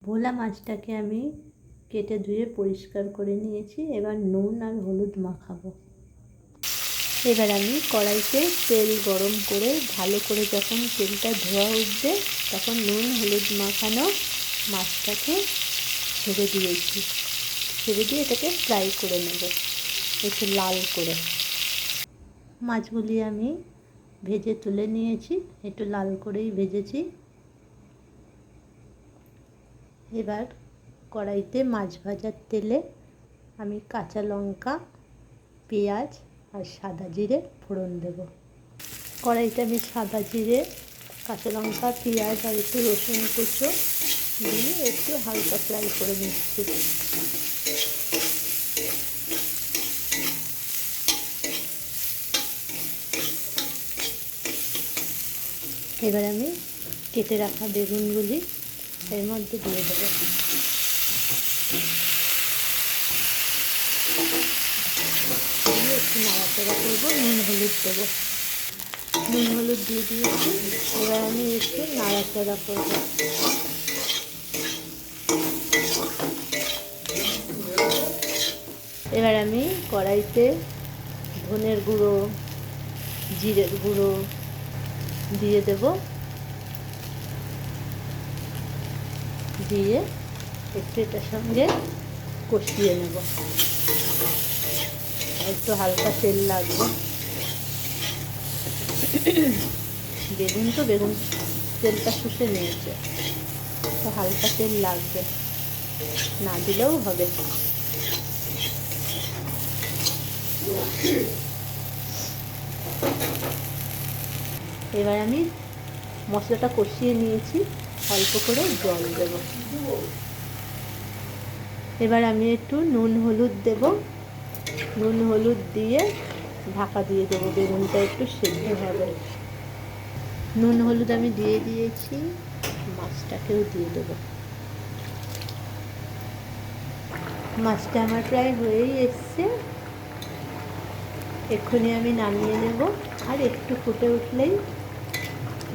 ভোলা মাছটাকে আমি কেটে ধুয়ে পরিষ্কার করে নিয়েছি। এবার নুন আর হলুদ মাখাবো। এবার আমি কড়াইতে তেল গরম করে ভালো করে যখন তেলটা ধোয়া উঠবে তখন নুন হলুদ মাখানো মাছটাকে ছেড়ে দিয়েছি। ছেড়ে দিয়ে এটাকে ফ্রাই করে নেব একটু লাল করে। মাছগুলি আমি ভেজে তুলে নিয়েছি, একটু লাল করেই ভেজেছি। এবার কড়াইতে মাছ ভাজার তেলে আমি কাঁচা লঙ্কা, পেঁয়াজ আর সাদা জিরে ফোড়ন দেব। কড়াইতে আমি সাদা জিরে, কাঁচা লঙ্কা, পেঁয়াজ আর একটু রসুন কুচো দিয়ে একটু হালকা ফ্রাই করে নিচ্ছি। এবার আমি কেটে রাখা বেগুনগুলি এর মধ্যে দিয়ে দেবো। একটু নাড়াচাড়া করবো, নুন হলুদ দেবো। নুন হলুদ দিয়ে দিয়েছি। এবার আমি একটু নাড়াচাড়া করবো। এবার আমি কড়াইতে ধনের গুঁড়ো, জিরের গুঁড়ো দিয়ে দেব। দিয়ে একটু এটার সঙ্গে কষিয়ে নেব। একটু হালকা তেল লাগবে। বেগুন তেলটা শুষে নিয়েছে, তো হালকা তেল লাগবে, না দিলেও হবে। এবার আমি মশলাটা কষিয়ে নিয়েছি, অল্প করে জল দেব। এবার আমি একটু নুন হলুদ দেব। নুন হলুদ দিয়ে ঢাকা দিয়ে দেবো, বেগুনটা একটু সেদ্ধ হবে। নুন হলুদ আমি দিয়ে দিয়েছি, মাছটাকেও দিয়ে দেবো। মাছটা আমার প্রায় হয়েই এসছে, এক্ষুনি আমি নামিয়ে নেব। আর একটু ফুটে উঠলেই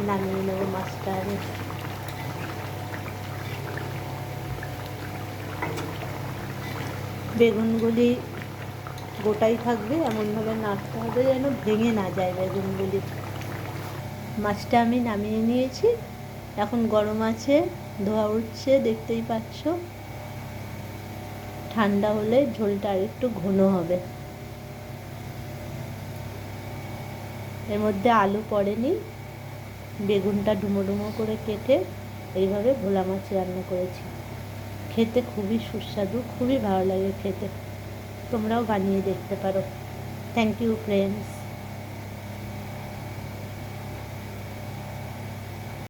নামিয়ে নেব মাছটা। আমি বেগুনগুলি গোটাই থাকবে, এমনভাবে নাড়তে হবে যেন ভেঙে না যায় বেগুনগুলি। মাছটা আমি নামিয়ে নিয়েছি, এখন গরম আছে, ধোয়া উঠছে, দেখতেই পাচ্ছ। ঠান্ডা হলে ঝোলটা আর একটু ঘন হবে। এর মধ্যে আলু পড়েনি, বেগুনটা ডুমো ডুমো করে কেটে এইভাবে ভোলা মাছ রান্না করেছি। খেতে খুবই সুস্বাদু, খুবই ভালো লাগে খেতে। তোমরাও বানিয়ে দেখতে পারো। Thank you friends.